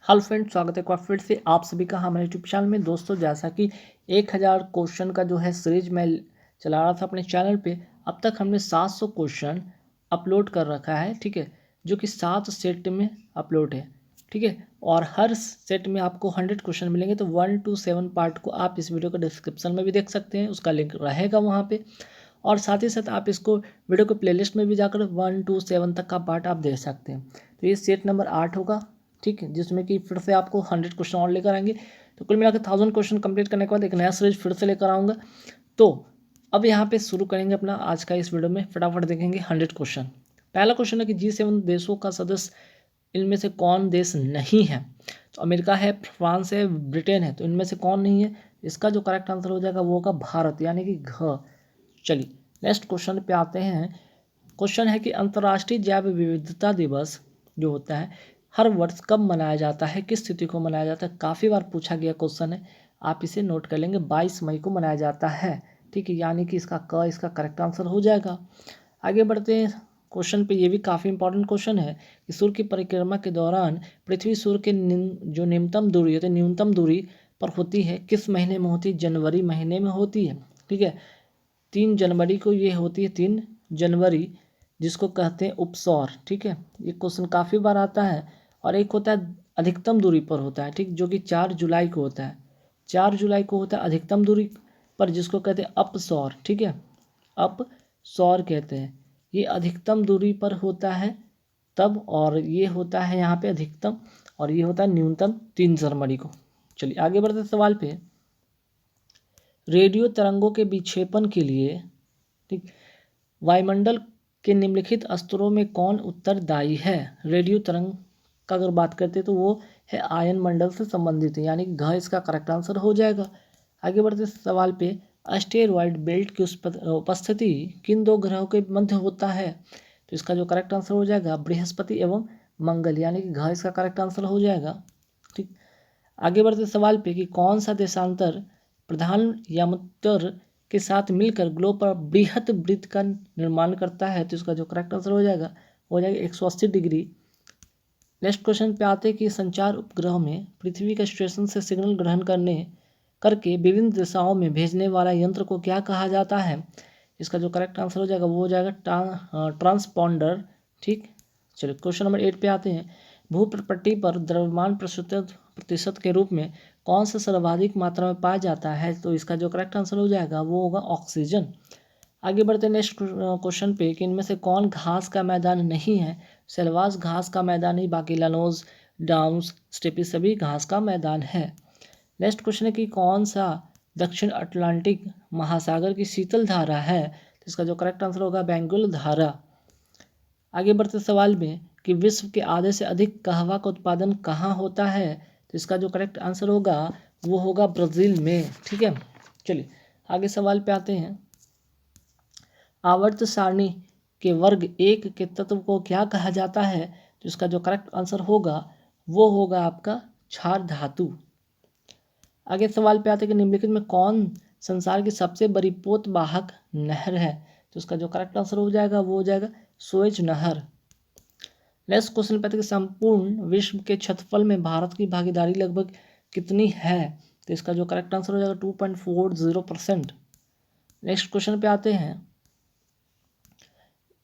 Hello friends, स्वागत है एक बार फिर से आप सभी का हमारे यूट्यूब चैनल में। दोस्तों, जैसा कि 1000 क्वेश्चन का जो है सीरीज मैं चला रहा था अपने चैनल पे, अब तक हमने 700 क्वेश्चन अपलोड कर रखा है। ठीक है, जो कि 7 सेट में अपलोड है। ठीक है, और हर सेट में आपको 100 क्वेश्चन मिलेंगे। तो 1 to 7 पार्ट को आप इस वीडियो को डिस्क्रिप्शन में भी देख सकते हैं, उसका लिंक रहेगा वहाँ पे। और साथ ही साथ आप इसको वीडियो को प्लेलिस्ट में भी जाकर 1 to 7 तक का पार्ट आप देख सकते हैं। तो ये सेट नंबर 8 होगा। ठीक है, जिसमें कि फिर से आपको 100 क्वेश्चन और लेकर आएंगे। तो कुल मिलाकर 1000 क्वेश्चन कंप्लीट करने के बाद एक नया सीरीज फिर से लेकर आऊँगा। तो अब यहाँ पे शुरू करेंगे अपना आज का इस वीडियो में। फटाफट देखेंगे 100 क्वेश्चन। पहला क्वेश्चन है कि G7 देशों का सदस्य इनमें से कौन देश नहीं है। तो अमेरिका है, फ्रांस है, ब्रिटेन है। तो इनमें से कौन नहीं है? इसका जो करेक्ट आंसर हो जाएगा वो होगा भारत, यानी कि घ। चलिए नेक्स्ट क्वेश्चन पे आते हैं। क्वेश्चन है कि अंतर्राष्ट्रीय जैव विविधता दिवस जो होता है हर वर्ष कब मनाया जाता है, किस तिथि को मनाया जाता है? काफ़ी बार पूछा गया क्वेश्चन है, आप इसे नोट कर लेंगे। 22 मई को मनाया जाता है। ठीक है, यानी कि इसका करेक्ट आंसर हो जाएगा। आगे बढ़ते हैं क्वेश्चन पे। ये भी काफ़ी इंपॉर्टेंट क्वेश्चन है कि सूर्य की परिक्रमा के दौरान पृथ्वी सूर्य के जो न्यूनतम दूरी होती है, न्यूनतम दूरी पर होती है, किस महीने में होती है? जनवरी महीने में होती है। ठीक है, 3 जनवरी को ये होती है, 3 जनवरी, जिसको कहते हैं उपसौर। ठीक है, ये क्वेश्चन काफ़ी बार आता है। और एक होता है अधिकतम दूरी पर होता है, ठीक, जो कि 4 जुलाई को होता है। 4 जुलाई को होता है अधिकतम दूरी पर, जिसको कहते हैं अपसौर। ठीक है, अपसौर कहते हैं। ये अधिकतम दूरी पर होता है तब, और ये होता है यहाँ पे अधिकतम, और ये होता है न्यूनतम 3 जनवरी को। चलिए आगे बढ़ते सवाल पे। रेडियो तरंगों के विक्षेपण के लिए, ठीक, वायुमंडल के निम्नलिखित स्तरों में कौन उत्तरदायी है? रेडियो तरंग का अगर बात करते हैं तो वो है आयन मंडल से संबंधित है, यानी घ इसका करेक्ट आंसर हो जाएगा। आगे बढ़ते सवाल पे। एस्टेरॉयड बेल्ट की उपस्थिति किन 2 ग्रहों के मध्य होता है? तो इसका जो करेक्ट आंसर हो जाएगा बृहस्पति एवं मंगल, यानी कि घ इसका करेक्ट आंसर हो जाएगा। ठीक, आगे बढ़ते सवाल पे कि कौन सा देशांतर प्रधान यामत्तर के साथ मिलकर ग्लोब पर बृहत वृत्त का निर्माण करता है? तो इसका जो करेक्ट आंसर हो जाएगा 180 डिग्री। नेक्स्ट क्वेश्चन पे आते हैं कि संचार उपग्रह में पृथ्वी के स्टेशन से सिग्नल ग्रहण करके विभिन्न दिशाओं में भेजने वाला यंत्र को क्या कहा जाता है? इसका जो करेक्ट आंसर हो जाएगा वो हो जाएगा ट्रांसपॉन्डर। ठीक, चलिए क्वेश्चन नंबर 8 पे आते हैं। भूपटपट्टी पर द्रव्यमान प्रतिशत के रूप में कौन सा सर्वाधिक मात्रा में पाया जाता है? तो इसका जो करेक्ट आंसर हो जाएगा वो होगा ऑक्सीजन। आगे बढ़ते नेक्स्ट क्वेश्चन पे कि इनमें से कौन घास का मैदान नहीं है? सेलवास घास का मैदान नहीं, बाकी लानोज, डाउन्स, स्टेपी सभी घास का मैदान है। नेक्स्ट क्वेश्चन है कि कौन सा दक्षिण अटलांटिक महासागर की शीतल धारा है? तो इसका जो करेक्ट आंसर होगा बेंगुल धारा। आगे बढ़ते सवाल में कि विश्व के आधे से अधिक कहवा का उत्पादन कहाँ होता है? तो इसका जो करेक्ट आंसर होगा वो होगा ब्राज़ील में। ठीक है, चलिए आगे सवाल पे आते हैं। आवर्त सारणी के वर्ग 1 के तत्व को क्या कहा जाता है? तो इसका जो करेक्ट आंसर होगा वो होगा आपका क्षार धातु। आगे सवाल पे आते हैं कि निम्नलिखित में कौन संसार की सबसे बड़ी पोतवाहक नहर है? तो इसका जो करेक्ट आंसर हो जाएगा वो हो जाएगा सुएज नहर। नेक्स्ट क्वेश्चन पे आते हैं कि संपूर्ण विश्व के क्षेत्रफल में भारत की भागीदारी लगभग कितनी है? तो इसका जो करेक्ट आंसर हो जाएगा 2.40%। नेक्स्ट क्वेश्चन पे आते हैं।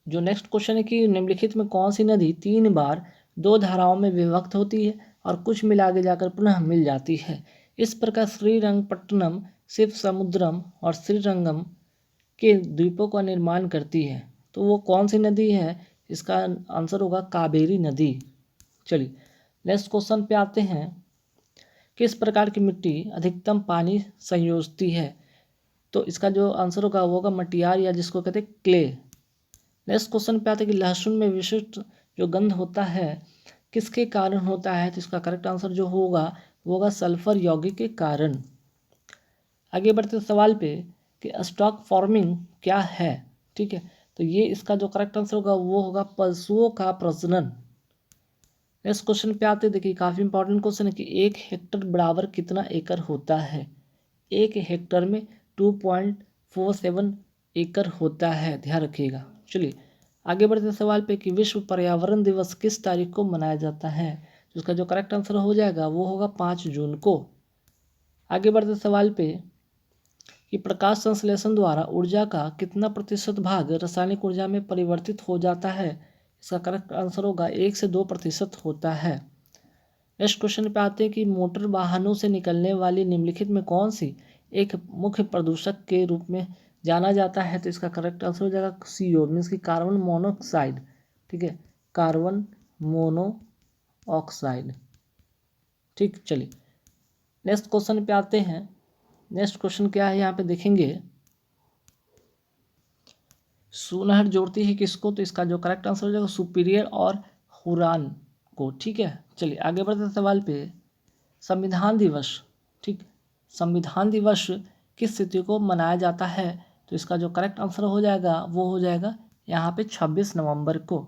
जो नेक्स्ट क्वेश्चन है कि निम्नलिखित में कौन सी नदी 3 बार 2 धाराओं में विभक्त होती है और कुछ मिल आगे जाकर पुनः मिल जाती है? इस प्रकार श्रीरंगपट्टनम शिव समुद्रम और श्रीरंगम के द्वीपों का निर्माण करती है। तो वो कौन सी नदी है? इसका आंसर होगा कावेरी नदी। चलिए नेक्स्ट क्वेश्चन पे आते हैं। किस प्रकार की मिट्टी अधिकतम पानी संयोजती है? तो इसका जो आंसर होगा वो होगा मटियार, या जिसको कहते हैं क्ले। नेक्स्ट क्वेश्चन पे आते हैं कि लहसुन में विशिष्ट जो गंध होता है किसके कारण होता है? तो इसका करेक्ट आंसर जो होगा वो होगा सल्फर यौगिक के कारण। आगे बढ़ते सवाल पे कि स्टॉक फार्मिंग क्या है? ठीक है, तो ये इसका जो करेक्ट आंसर होगा वो होगा पशुओं का प्रजनन। नेक्स्ट क्वेश्चन पे आते हैं, देखिए काफ़ी इंपॉर्टेंट क्वेश्चन है कि 1 हेक्टर बराबर कितना एकड़ होता है? 1 हेक्टर में 2.47 एकड़ होता है, ध्यान रखिएगा। चलिए आगे बढ़ते सवाल पे कि विश्व पर्यावरण दिवस किस तारीख को मनाया जाता है? तो इसका जो करेक्ट आंसर हो जाएगा वो होगा 5 जून को। आगे बढ़ते सवाल पे कि प्रकाश संश्लेषण द्वारा ऊर्जा का कितना प्रतिशत भाग रासायनिक ऊर्जा में परिवर्तित हो जाता है। इसका करेक्ट आंसर होगा 1 से 2% होता है। नेक्स्ट क्वेश्चन पे आते हैं कि मोटर वाहनों से निकलने वाली निम्नलिखित में कौन सी एक मुख्य प्रदूषक के रूप में जाना जाता है। तो इसका करेक्ट आंसर हो जाएगा CO मीन्स की कार्बन मोनोऑक्साइड। ठीक है, कार्बन मोनोऑक्साइड। ठीक, चलिए नेक्स्ट क्वेश्चन पे आते हैं। नेक्स्ट क्वेश्चन क्या है यहाँ पे देखेंगे, सुनहर जोड़ती है किसको। तो इसका जो करेक्ट आंसर हो जाएगा सुपीरियर और हुरान को। ठीक है, चलिए आगे बढ़ते सवाल पे। संविधान दिवस, ठीक, संविधान दिवस किस तिथि को मनाया जाता है। तो इसका जो करेक्ट आंसर हो जाएगा वो हो जाएगा यहाँ पे 26 नवंबर को।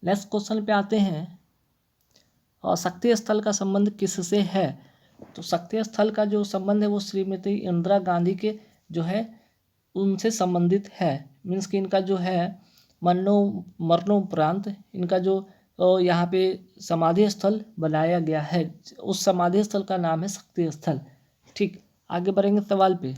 नेक्स्ट क्वेश्चन पे आते हैं, और शक्ति स्थल का संबंध किससे है। तो शक्ति स्थल का जो संबंध है वो श्रीमती इंदिरा गांधी के जो है उनसे संबंधित है। मीन्स कि इनका जो है मरणोपरांत इनका जो यहाँ पे समाधि स्थल बनाया गया है, उस समाधि स्थल का नाम है शक्ति स्थल। ठीक, आगे बढ़ेंगे सवाल पे।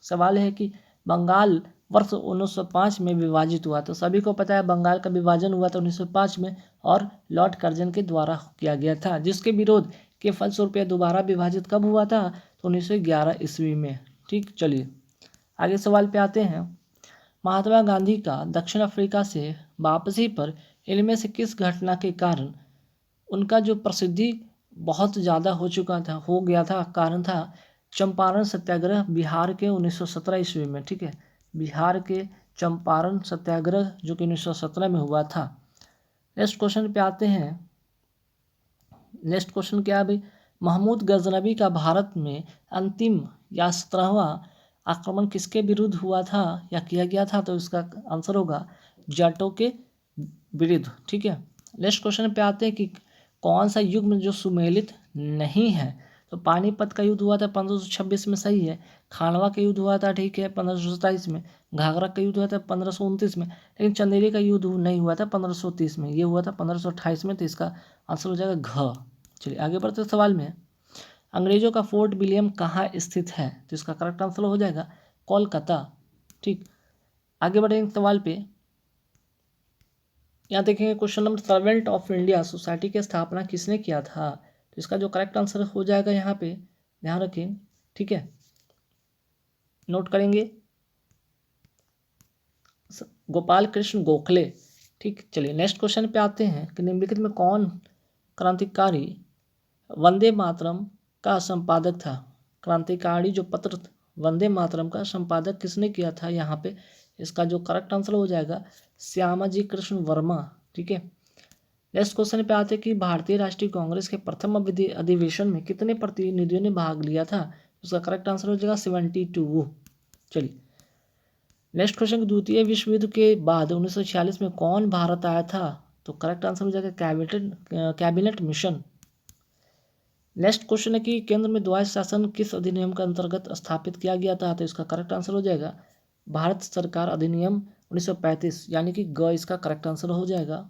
सवाल है कि बंगाल वर्ष 1905 में विभाजित हुआ। तो सभी को पता है बंगाल का विभाजन हुआ था 1905 में और लॉर्ड कर्जन के द्वारा किया गया था, जिसके विरोध के फलस्वरूप दोबारा विभाजित कब हुआ था। तो 1911 ईस्वी में। ठीक, चलिए आगे सवाल पे आते हैं। महात्मा गांधी का दक्षिण अफ्रीका से वापसी पर इनमें से किस घटना के कारण उनका जो प्रसिद्धि बहुत ज़्यादा हो गया था, कारण था चंपारण सत्याग्रह बिहार के 1917 ईस्वी में। ठीक है, बिहार के चंपारण सत्याग्रह जो कि 1917 में हुआ था। नेक्स्ट क्वेश्चन पे आते हैं। नेक्स्ट क्वेश्चन क्या है भाई, महमूद गजनवी का भारत में अंतिम या 17वां आक्रमण किसके विरुद्ध हुआ था या किया गया था। तो इसका आंसर होगा जाटों के विरुद्ध। ठीक है, नेक्स्ट क्वेश्चन पे आते हैं कि कौन सा युग जो सुमेलित नहीं है। तो पानीपत का युद्ध हुआ था 1526 में, सही है। खानवा का युद्ध हुआ था, ठीक है, 1527 में। घाघरा का युद्ध हुआ था 1529 में। लेकिन चंदेरी का युद्ध नहीं हुआ था 1530 में, ये हुआ था 1528 में। तो इसका आंसर हो जाएगा घ। चलिए आगे बढ़ते सवाल में। अंग्रेजों का फोर्ट विलियम कहाँ स्थित है। तो इसका करेक्ट आंसर हो जाएगा कोलकाता। ठीक, आगे बढ़ेंगे सवाल पे। यहाँ देखेंगे question number, servant of India society की स्थापना किसने किया था। तो इसका जो करेक्ट आंसर हो जाएगा यहाँ पे ध्यान रखें। ठीक है, नोट करेंगे गोपाल कृष्ण गोखले। ठीक, चलिए नेक्स्ट क्वेश्चन पे आते हैं कि निम्नलिखित में कौन क्रांतिकारी वंदे मातरम का संपादक था। क्रांतिकारी जो पत्र वंदे मातरम का संपादक किसने किया था यहाँ पे। इसका जो करेक्ट आंसर हो जाएगा श्यामाजी कृष्ण वर्मा। ठीक है, नेक्स्ट क्वेश्चन पे आते हैं कि भारतीय राष्ट्रीय कांग्रेस के प्रथम अधिवेशन में कितने प्रतिनिधियों ने भाग लिया था। उसका करेक्ट आंसर हो जाएगा 72। चलिए नेक्स्ट क्वेश्चन, द्वितीय विश्व युद्ध के बाद 1946 में कौन भारत आया था। तो करेक्ट आंसर हो जाएगा कैबिनेट मिशन। नेक्स्ट क्वेश्चन है कि केंद्र में द्वैध शासन किस अधिनियम के अंतर्गत स्थापित किया गया था। तो इसका करेक्ट आंसर हो जाएगा भारत सरकार अधिनियम 1935, यानी कि ग इसका करेक्ट आंसर हो जाएगा।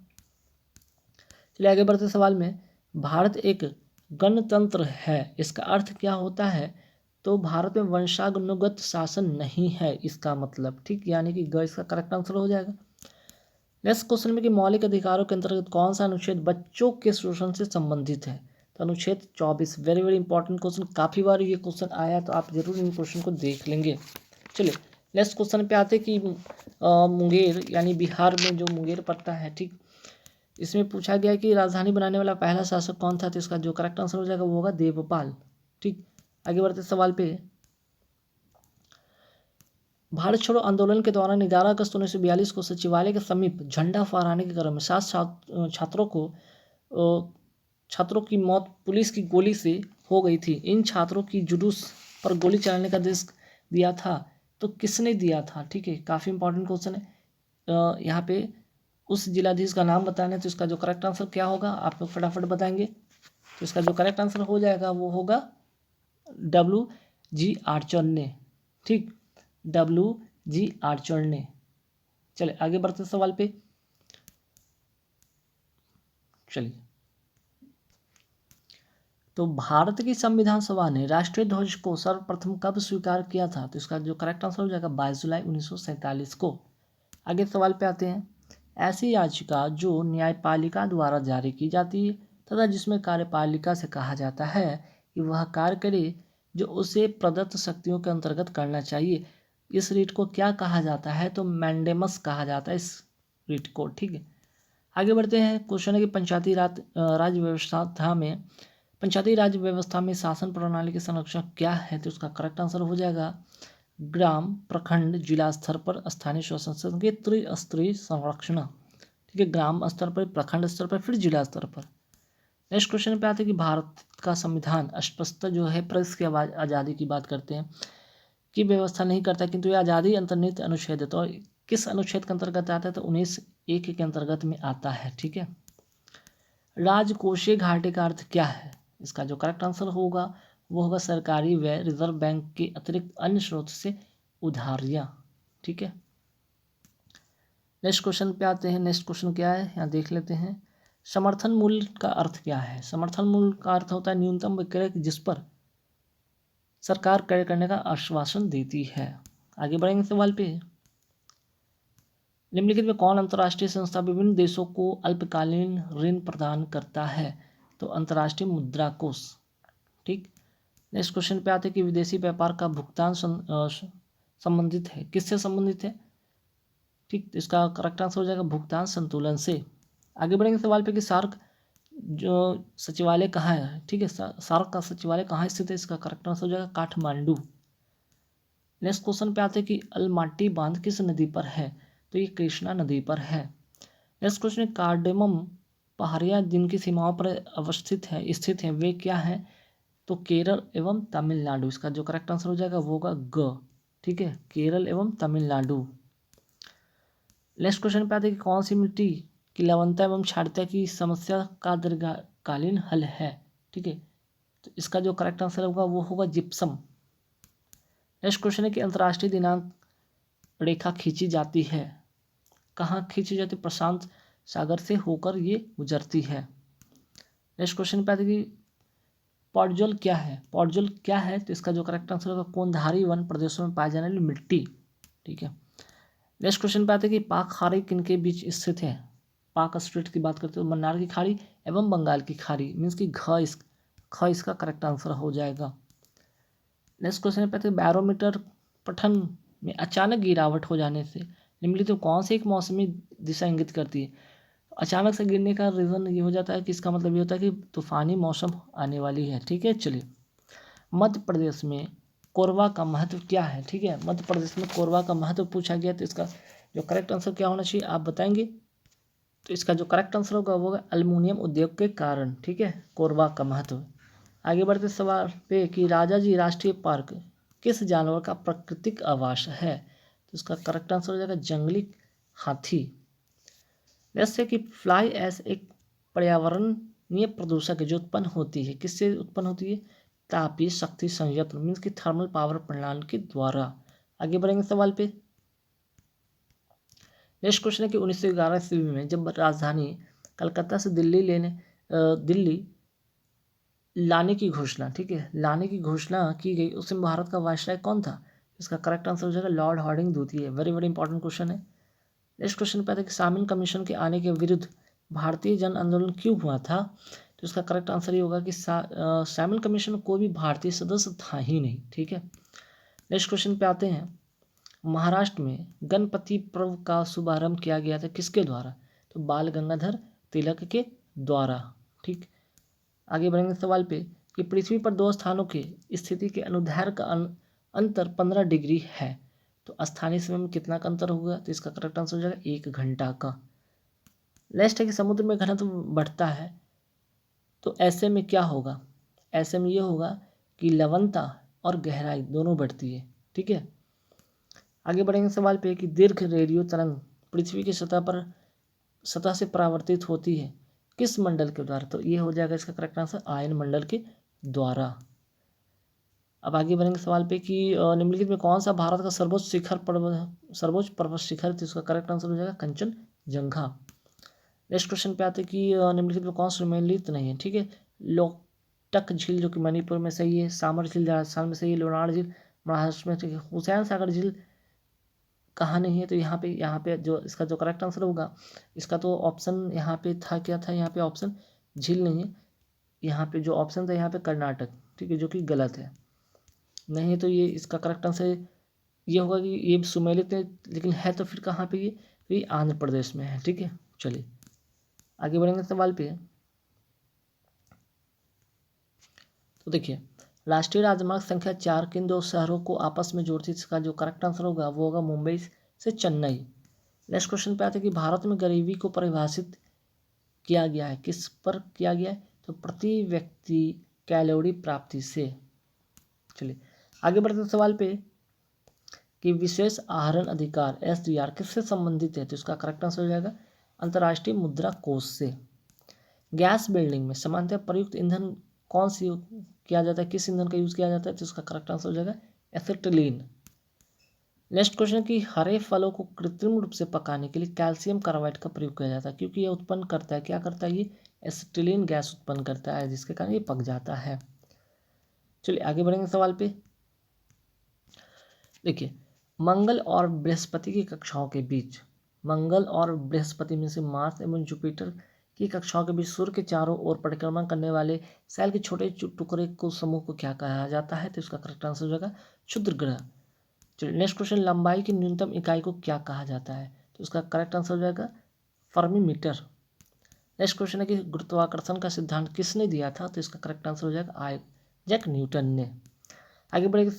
चलिए आगे बढ़ते सवाल में। भारत एक गणतंत्र है, इसका अर्थ क्या होता है। तो भारत में वंशानुगत शासन नहीं है इसका मतलब। ठीक, यानी कि ग इसका करेक्ट आंसर हो जाएगा। नेक्स्ट क्वेश्चन में कि मौलिक अधिकारों के अंतर्गत कौन सा अनुच्छेद बच्चों के शोषण से संबंधित है। तो अनुच्छेद 24। वेरी वेरी इंपॉर्टेंट क्वेश्चन, काफ़ी बार ये क्वेश्चन आया तो आप जरूर इन क्वेश्चन को देख लेंगे। चलिए नेक्स्ट क्वेश्चन पे आते कि मुंगेर यानी बिहार में जो मुंगेर पड़ता है, ठीक, इसमें पूछा गया कि राजधानी बनाने वाला पहला शासक कौन था। तो इसका जो करेक्ट आंसर हो जाएगा वो होगा देवपाल। ठीक, आगे बढ़ते सवाल पे। भारत छोड़ो आंदोलन के दौरान 11 अगस्त 1942 को सचिवालय के समीप झंडा फहराने के क्रम में 7 छात्रों की मौत पुलिस की गोली से हो गई थी। इन छात्रों की जुलूस पर गोली चलाने का आदेश दिया था तो किसने दिया था। ठीक है, काफ़ी इंपॉर्टेंट क्वेश्चन है। यहाँ पे उस जिलाधीश का नाम बताना है। तो इसका जो करेक्ट आंसर क्या होगा आप लोग फटाफट बताएंगे। तो इसका जो करेक्ट आंसर हो जाएगा वो होगा WG आर्चर ने। ठीक, WG आर्चर ने। चलिए आगे बढ़ते सवाल पे। चलिए तो भारत की संविधान सभा ने राष्ट्रीय ध्वज को सर्वप्रथम कब स्वीकार किया था? तो इसका जो करेक्ट आंसर हो जाएगा 22 जुलाई 1947 को। आगे सवाल पे आते हैं। ऐसी याचिका जो न्यायपालिका द्वारा जारी की जाती है तथा जिसमें कार्यपालिका से कहा जाता है कि वह कार्य करे जो उसे प्रदत्त शक्तियों के अंतर्गत करना चाहिए, इस रीट को क्या कहा जाता है? तो मैंडेमस कहा जाता है इस रीट को। ठीक है, आगे बढ़ते हैं। क्वेश्चन है कि पंचायती राज व्यवस्था में शासन प्रणाली के संरक्षण क्या है? तो उसका करेक्ट आंसर हो जाएगा ग्राम, प्रखंड, जिला स्तर पर स्थानीय स्वशासन संस्था के त्रिस्तरीय संरक्षण। ठीक है, ग्राम स्तर पर, प्रखंड स्तर पर, फिर जिला स्तर पर। नेक्स्ट क्वेश्चन पे आते हैं कि भारत का संविधान स्पष्टतः जो है प्रेस की आज़ादी की बात करते हैं की व्यवस्था नहीं करता, किंतु ये आज़ादी अंतर्निहित अनुच्छेद है। तो किस अनुच्छेद के अंतर्गत आता है? तो 19(1) के अंतर्गत में आता है। ठीक है, राजकोषीय घाटे का अर्थ क्या है? इसका जो करेक्ट आंसर होगा वो होगा सरकारी व्यय, रिजर्व बैंक के अतिरिक्त अन्य स्रोत से उधारियां। ठीक है, नेक्स्ट क्वेश्चन पे आते हैं। नेक्स्ट क्वेश्चन क्या है यहाँ देख लेते हैं। समर्थन मूल्य का अर्थ क्या है? समर्थन मूल्य का अर्थ होता है न्यूनतम विक्रय जिस पर सरकार क्रय करने का आश्वासन देती है। आगे बढ़ेंगे सवाल पे। निम्नलिखित में कौन अंतर्राष्ट्रीय संस्था विभिन्न देशों को अल्पकालीन ऋण प्रदान करता है? तो अंतर्राष्ट्रीय मुद्रा कोष। ठीक, नेक्स्ट क्वेश्चन पे आते हैं कि विदेशी व्यापार का भुगतान संबंधित है, किससे संबंधित है? ठीक, इसका करेक्ट आंसर हो जाएगा भुगतान संतुलन से। आगे बढ़ेंगे सवाल पे कि सार्क जो सचिवालय कहाँ है? ठीक है, सार्क का सचिवालय कहाँ स्थित है? इसका करेक्ट आंसर हो जाएगा काठमांडू। नेक्स्ट क्वेश्चन पे आते हैं कि अलमाटी बांध किस नदी पर है? तो ये कृष्णा नदी पर है। नेक्स्ट क्वेश्चन, कार्डेमम पहाड़ियाँ जिनकी सीमाओं पर अवस्थित है स्थित हैं वे क्या हैं? तो केरल एवं तमिलनाडु। इसका जो करेक्ट आंसर हो जाएगा वो होगा ग। ठीक है, केरल एवं तमिलनाडु। नेक्स्ट क्वेश्चन पे आते हैं कि कौन सी मिट्टी की लवणता एवं क्षारता की समस्या का दीर्घकालीन हल है? ठीक है, तो इसका जो करेक्ट आंसर होगा वो होगा जिप्सम। नेक्स्ट क्वेश्चन है कि अंतर्राष्ट्रीय दिनांक रेखा खींची जाती है, कहाँ खींची जाती है? प्रशांत सागर से होकर ये गुजरती है। नेक्स्ट क्वेश्चन पे आते हैं कि पॉडजोल क्या है? पॉडजोल क्या है? तो इसका जो करेक्ट आंसर होगा कोंधारी वन प्रदेशों में पाई जाने वाली मिट्टी। ठीक है, नेक्स्ट क्वेश्चन पे आते हैं कि पाक खाड़ी किनके बीच स्थित है? पाक स्ट्रेट की बात करते हो, मन्नार की खाड़ी एवं बंगाल की खाड़ी, मीन्स कि ख इसका करेक्ट आंसर हो जाएगा। नेक्स्ट क्वेश्चन पे आते हैं बैरोमीटर पठन में अचानक गिरावट हो जाने से निम्नलिखित तो कौन सी एक मौसमी दिशा इंगित करती है? अचानक से गिरने का रीज़न ये हो जाता है कि इसका मतलब ये होता है कि तूफानी मौसम आने वाली है। ठीक है, चलिए मध्य प्रदेश में कोरवा का महत्व क्या है? ठीक है, मध्य प्रदेश में कोरवा का महत्व पूछा गया, तो इसका जो करेक्ट आंसर क्या होना चाहिए आप बताएंगे? तो इसका जो करेक्ट आंसर होगा वो होगा एल्युमिनियम उद्योग के कारण। ठीक है, कोरवा का महत्व। आगे बढ़ते सवाल पे कि राजाजी राष्ट्रीय पार्क किस जानवर का प्राकृतिक आवास है? तो इसका करेक्ट आंसर हो जाएगा जंगली हाथी। जैसे कि फ्लाई ऐश एक पर्यावरणीय प्रदूषक है जो उत्पन्न होती है, किससे उत्पन्न होती है? तापीय शक्ति संयंत्र, मीन्स की थर्मल पावर प्रणाली के द्वारा। आगे बढ़ेंगे सवाल पे। नेक्स्ट क्वेश्चन है कि 1911 ईस्वी में जब राजधानी कलकत्ता से दिल्ली लाने की घोषणा, ठीक है, लाने की घोषणा की गई, उस समय भारत का वायसराय कौन था? इसका करेक्ट आंसर हो जाएगा लॉर्ड हार्डिंग द्वितीय। वेरी वेरी इंपॉर्टेंट क्वेश्चन है। नेक्स्ट क्वेश्चन पे आता है कि सामिल कमीशन के आने के विरुद्ध भारतीय जन आंदोलन क्यों हुआ था? तो इसका करेक्ट आंसर ये होगा कि सामिल कमीशन में कोई भी भारतीय सदस्य था ही नहीं। ठीक है, नेक्स्ट क्वेश्चन पे आते हैं। महाराष्ट्र में गणपति पर्व का शुभारंभ किया गया था किसके द्वारा? तो बाल गंगाधर तिलक के द्वारा। ठीक, आगे बढ़ेंगे सवाल पे कि पृथ्वी पर दो स्थानों की स्थिति के अनुदैर्ध्य का अंतर 15 डिग्री है, तो स्थानीय समय में कितना का अंतर होगा? तो इसका करेक्ट आंसर हो जाएगा 1 घंटा का। नेक्स्ट है कि समुद्र में घनत्व बढ़ता है तो ऐसे में क्या होगा? ऐसे में ये होगा कि लवणता और गहराई दोनों बढ़ती है। ठीक है, आगे बढ़ेंगे सवाल पे कि दीर्घ रेडियो तरंग पृथ्वी की सतह से परावर्तित होती है किस मंडल के द्वारा? तो ये हो जाएगा इसका करेक्ट आंसर आयन मंडल के द्वारा। अब आगे बढ़ेंगे सवाल पे कि निम्नलिखित में कौन सा भारत का सर्वोच्च पर्वत शिखर? तो इसका करेक्ट आंसर हो जाएगा कंचनजंगा। नेक्स्ट क्वेश्चन पे आते हैं कि निम्नलिखित में कौन सम्मिलित नहीं है? ठीक है, टक झील जो कि मणिपुर में सही है, सामर झील राजस्थान में सही है, लोनार झील महाराष्ट्र में सही है, हुसैन सागर झील कहाँ नहीं है, तो यहाँ पे जो इसका जो करेक्ट आंसर होगा, इसका तो ऑप्शन यहाँ पे था, क्या था यहाँ पे ऑप्शन, झील नहीं है, यहाँ पे जो ऑप्शन था यहाँ पे कर्नाटक, ठीक है, जो कि गलत है, नहीं है, तो ये इसका करेक्ट आंसर ये होगा कि ये सुमेलित है, लेकिन है तो फिर कहाँ पे ये, तो ये आंध्र प्रदेश में है, ठीक है। चलिए आगे बढ़ेंगे सवाल पे। तो देखिए, राष्ट्रीय राजमार्ग संख्या 4 किन दो शहरों को आपस में जोड़ती है, इसका जो करेक्ट आंसर होगा वो होगा मुंबई से चेन्नई। नेक्स्ट क्वेश्चन पे आते हैं कि भारत में गरीबी को परिभाषित किया गया है, किस पर किया गया है, तो प्रति व्यक्ति कैलोरी प्राप्ति से। चलिए आगे बढ़ते हैं सवाल पे कि विशेष आहरण अधिकार SDR किससे संबंधित है, तो इसका करेक्ट आंसर हो जाएगा अंतर्राष्ट्रीय मुद्रा कोष से। गैस बिल्डिंग में सामान्यतः प्रयुक्त ईंधन कौन सी किया जाता है, किस ईंधन का यूज़ किया जाता है, तो इसका करेक्ट आंसर हो जाएगा एसिटिलीन। नेक्स्ट क्वेश्चन कि हरे फलों को कृत्रिम रूप से पकाने के लिए कैल्शियम कार्बाइड का प्रयोग किया जाता है, क्योंकि यह उत्पन्न करता है, क्या करता है, ये एसिटिलीन गैस उत्पन्न करता है, जिसके कारण ये पक जाता है। चलिए आगे बढ़ेंगे सवाल पे। देखिए, मंगल और बृहस्पति की कक्षाओं के बीच, मंगल और बृहस्पति में से मार्स एवं जुपिटर की कक्षाओं के बीच सूर्य के चारों ओर परिक्रमा करने वाले सेल के छोटे टुकड़े को समूह को क्या कहा जाता है, तो इसका करेक्ट आंसर हो जाएगा क्षुद्र ग्रह। चलिए नेक्स्ट क्वेश्चन, लंबाई की न्यूनतम इकाई को क्या कहा जाता है, तो इसका करेक्ट आंसर हो जाएगा फर्मीमीटर। नेक्स्ट क्वेश्चन है कि गुरुत्वाकर्षण का सिद्धांत किसने दिया था, तो इसका करेक्ट आंसर हो जाएगा आइजैक न्यूटन ने। आगे बढ़ेंगे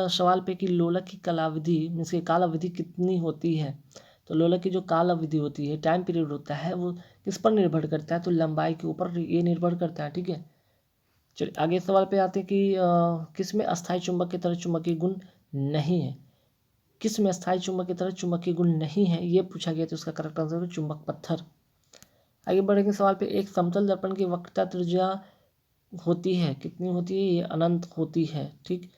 सवाल पे कि लोलक की कालावधि मीन्स की काल अवधि कितनी होती है, तो लोलक की जो काल अवधि होती है, टाइम पीरियड होता है, वो किस पर निर्भर करता है, तो लंबाई के ऊपर ये निर्भर करता है, ठीक है। चलिए आगे सवाल पे आते हैं कि किस में अस्थायी चुंबक की तरह चुंबकीय गुण नहीं है, किस में अस्थायी चुंबक की तरह चुंबकीय गुण नहीं है, ये पूछा गया, तो इसका करेक्ट आंसर है चुंबक पत्थर। आगे बढ़ेंगे सवाल पे, एक समतल दर्पण की वक्रता त्रिज्या होती है, कितनी होती है, ये अनंत होती है, ठीक।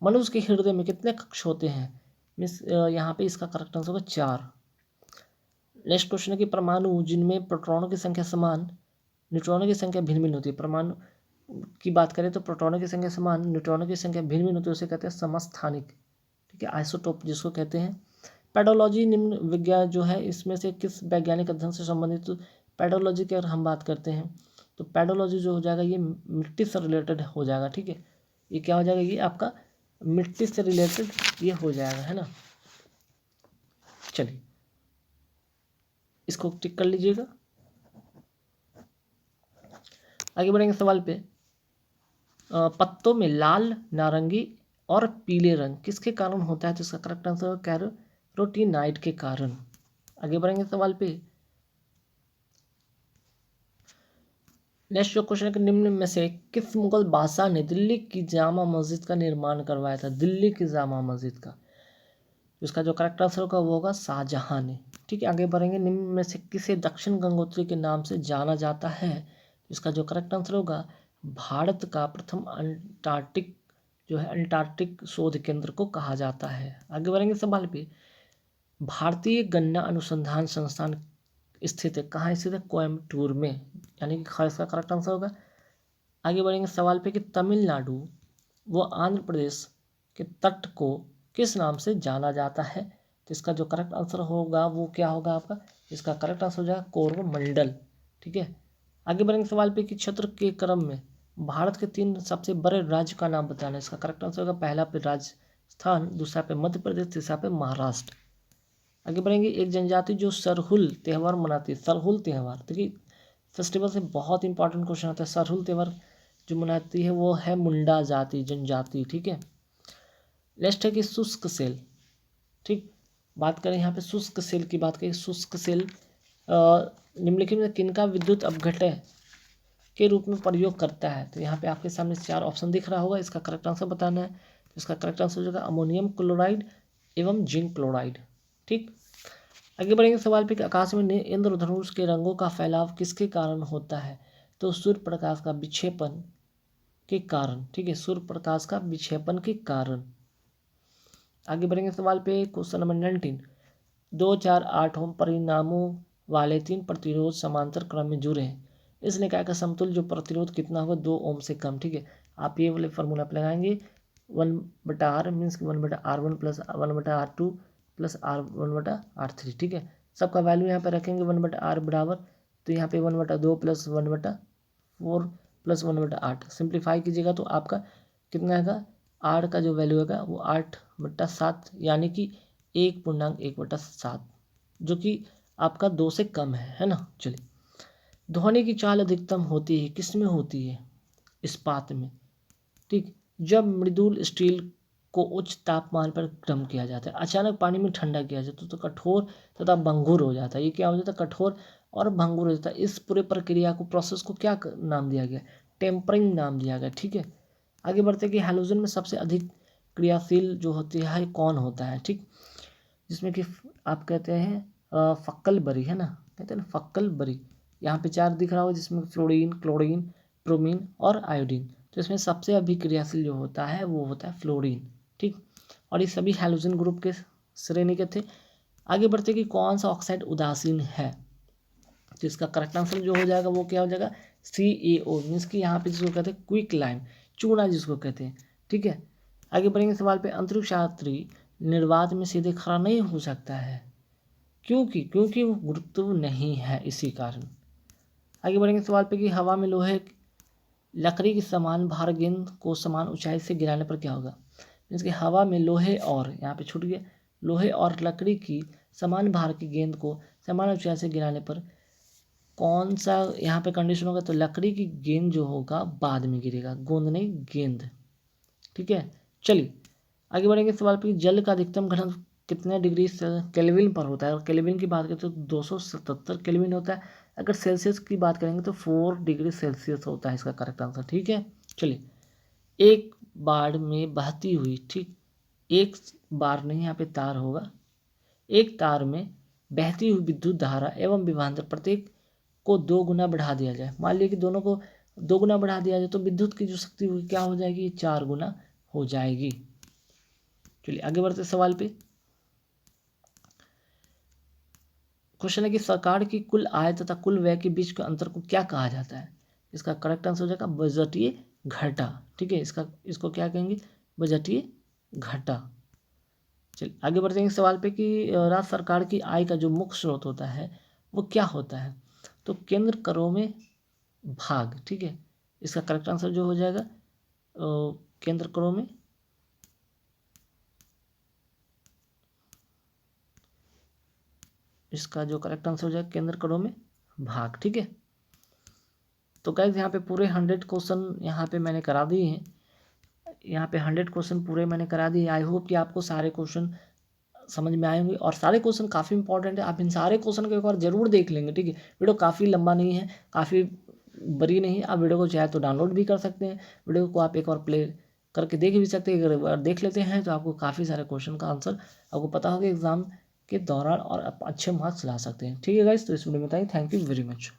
मनुष्य के हृदय में कितने कक्ष होते हैं, मीन्स यहाँ पे इसका करेक्ट आंसर होगा 4। नेक्स्ट क्वेश्चन है कि परमाणु जिनमें प्रोटॉनों की संख्या समान न्यूट्रॉनों की संख्या भिन्न भिन्न होती है, परमाणु की बात करें तो प्रोटॉनों की संख्या समान न्यूट्रॉनों की संख्या भिन्न भिन्न होती है, उसे कहते हैं समस्थानिक, ठीक है, आइसोटोप जिसको कहते हैं। पेडोलॉजी निम्न विज्ञान जो है इसमें से किस वैज्ञानिक अध्ययन से संबंधित, तो पेडोलॉजी की अगर हम बात करते हैं तो पेडोलॉजी जो हो जाएगा ये मिट्टी से रिलेटेड हो जाएगा, ठीक है, ये क्या हो जाएगा, ये आपका मिट्टी से रिलेटेड ये हो जाएगा, है ना। चलिए इसको टिक कर लीजिएगा। आगे बढ़ेंगे सवाल पे, पत्तों में लाल, नारंगी और पीले रंग किसके कारण होता है, तो इसका करेक्ट आंसर है कैरोटीनाइड के कारण। आगे बढ़ेंगे सवाल पे। नेक्स्ट जो क्वेश्चन है कि निम्न में से किस मुगल बादशाह ने दिल्ली की जामा मस्जिद का निर्माण करवाया था, दिल्ली की जामा मस्जिद का, इसका जो करेक्ट आंसर होगा वो होगा शाहजहां ने, ठीक है। आगे बढ़ेंगे, निम्न में से किसे दक्षिण गंगोत्री के नाम से जाना जाता है, इसका जो करेक्ट आंसर होगा भारत का प्रथम अंटार्कटिक जो है अंटार्कटिक शोध केंद्र को कहा जाता है। आगे बढ़ेंगे सवाल पे, भारतीय गन्ना अनुसंधान संस्थान स्थित है, कहाँ स्थित है, कोयम्बटूर में, यानी कि इसका करेक्ट आंसर होगा। आगे बढ़ेंगे सवाल पे कि तमिलनाडु व आंध्र प्रदेश के तट को किस नाम से जाना जाता है, तो इसका जो करेक्ट आंसर होगा वो क्या होगा आपका, इसका करेक्ट आंसर हो जाएगा कोरोमंडल, ठीक है। आगे बढ़ेंगे सवाल पे कि क्षेत्र के क्रम में भारत के 3 सबसे बड़े राज्य का नाम बताना, इसका करेक्ट आंसर होगा पहला पे राजस्थान, दूसरा पे मध्य प्रदेश, तीसरा पे महाराष्ट्र। आगे बढ़ेंगे, एक जनजाति जो सरहुल त्यौहार मनाती है, सरहुल त्यौहार, देखिए फेस्टिवल से बहुत इंपॉर्टेंट क्वेश्चन आता है, सरहुल त्यौहार जो मनाती है वो है मुंडा जाति जनजाति, ठीक है। नेक्स्ट है कि शुष्क सेल, ठीक, बात करें यहाँ पे शुष्क सेल की बात करें, शुष्क सेल निम्नलिखित में किनका विद्युत अपघटय के रूप में प्रयोग करता है, तो यहाँ पे आपके सामने 4 ऑप्शन दिख रहा होगा, इसका करेक्ट आंसर बताना है, तो इसका करेक्ट आंसर हो जाएगा अमोनियम क्लोराइड एवं जिंक क्लोराइड, ठीक। आगे बढ़ेंगे सवाल पे कि आकाश में इंद्रधनुष के रंगों का फैलाव किसके कारण होता है, तो सूर्य प्रकाश का विक्षेपण के कारण, ठीक है, सूर्य प्रकाश का विक्षेपण के कारण। आगे बढ़ेंगे सवाल पे, क्वेश्चन नंबर 19, 2, 4, 8 ओम परिणामों वाले 3 प्रतिरोध समांतर क्रम में जुड़े हैं, इस निकाय का समतुल्य जो प्रतिरोध कितना होगा 2 ओम से कम। ठीक है, आप ये वाले फॉर्मूला आप लगाएंगे 1/r means 1/r1 plus 1/r2 plus R1/r3। ठीक है, सबका वैल्यू यहाँ पे रखेंगे 1/r बराबर, तो यहाँ पे 1/2 प्लस 1/4 प्लस 1/8 सिंप्लीफाई कीजिएगा तो आपका कितना आएगा, आर का जो वैल्यू होगा वो 8/7 यानी कि 1.1/7 जो कि आपका 2 से कम है ना। चलिए, ध्वनि की चाल अधिकतम होती है किस में होती है, इस्पात में। ठीक, जब मृदुल स्टील को उच्च तापमान पर गर्म किया जाता है, अचानक पानी में ठंडा किया जाता है तो कठोर तथा भंगुर हो जाता है। ये क्या हो जाता है, कठोर और भंगुर हो जाता है। इस पूरे प्रक्रिया को, प्रोसेस को क्या नाम दिया गया, टेम्परिंग नाम दिया गया। ठीक है, आगे बढ़ते कि हैलोजन में सबसे अधिक क्रियाशील जो होती है कौन होता है। ठीक, जिसमें कि आप कहते हैं फक्कल बरी है ना, कहते हैं ना फक्कल बरी। यहाँ पे 4 दिख रहा होगा जिसमें फ्लोरीन, क्लोरीन, ब्रोमीन और आयोडीन। तो इसमें सबसे अभिक्रियाशील जो होता है वो होता है फ्लोरीन। ठीक, और ये सभी हैलोजन ग्रुप के श्रेणी के थे। आगे बढ़ते कि कौन सा ऑक्साइड उदासीन है, तो इसका करेक्ट आंसर जो हो जाएगा वो क्या हो जाएगा, CaO मीन्स कि यहाँ पे जिसको कहते हैं क्विक लाइम, चूना जिसको कहते हैं। ठीक है, आगे बढ़ेंगे सवाल पे, अंतरिक्ष यात्री निर्वात में सीधे खड़ा नहीं हो सकता है, क्योंकि वो गुरुत्व नहीं है, इसी कारण। आगे बढ़ेंगे सवाल पे कि हवा में लोहे लकड़ी की समान भार गेंद को समान ऊंचाई से गिराने पर क्या होगा। मीन्स कि हवा में लोहे और, यहाँ पे छूट गया, लोहे और लकड़ी की समान भार की गेंद को समान ऊंचाई से गिराने पर कौन सा यहाँ पे कंडीशन होगा, तो लकड़ी की गेंद जो होगा बाद में गिरेगा, गोंद नहीं गेंद। ठीक है, चलिए आगे बढ़ेंगे सवाल पे, जल का अधिकतम घनत्व कितने डिग्री केल्विन पर होता है। और केल्विन की बात करें तो 277 केल्विन होता है। अगर सेल्सियस की बात करेंगे तो 4 डिग्री सेल्सियस होता है इसका करेक्ट आंसर। ठीक है, चलिए, एक बार में बहती हुई, ठीक, एक बार नहीं, यहाँ पे तार होगा, एक तार में बहती हुई विद्युत धारा एवं विभवांतर प्रत्येक को 2 गुना बढ़ा दिया जाए। मान लीजिए कि दोनों को 2 गुना बढ़ा दिया जाए तो विद्युत की जो शक्ति होगी क्या हो जाएगी, 4 गुना हो जाएगी। चलिए आगे बढ़ते सवाल पे। क्वेश्चन है कि सरकार की कुल आय तथा कुल व्यय के बीच के अंतर को क्या कहा जाता है। इसका करेक्ट आंसर हो जाएगा बजटीय घाटा। ठीक है, इसको क्या कहेंगे, बजटीय घाटा। चलिए आगे बढ़ते हैं सवाल पे कि राज्य सरकार की आय का जो मुख्य स्रोत होता है वो क्या होता है, तो केंद्र करों में भाग। ठीक है, इसका करेक्ट आंसर जो हो जाएगा केंद्र करों में, इसका जो करेक्ट आंसर हो जाएगा केंद्र करों में भाग। ठीक है, तो गाइस यहाँ पे पूरे 100 क्वेश्चन यहाँ पे मैंने करा दिए हैं। यहाँ पे 100 क्वेश्चन पूरे मैंने करा दिए। आई होप कि आपको सारे क्वेश्चन समझ में आए होंगे और सारे क्वेश्चन काफ़ी इंपॉर्टेंट है। आप इन सारे क्वेश्चन को एक बार जरूर देख लेंगे। ठीक है, वीडियो काफ़ी लंबा नहीं है, काफ़ी बड़ी नहीं है। आप वीडियो को चाहे तो डाउनलोड भी कर सकते हैं, वीडियो को आप एक बार प्ले करके देख भी सकते हैं। अगर देख लेते हैं तो आपको काफ़ी सारे क्वेश्चन का आंसर आपको पता होगा एग्जाम के दौरान और आप अच्छे मार्क्स ला सकते हैं। ठीक है गाइस, तो इस वीडियो में बताइए। Thank you very much.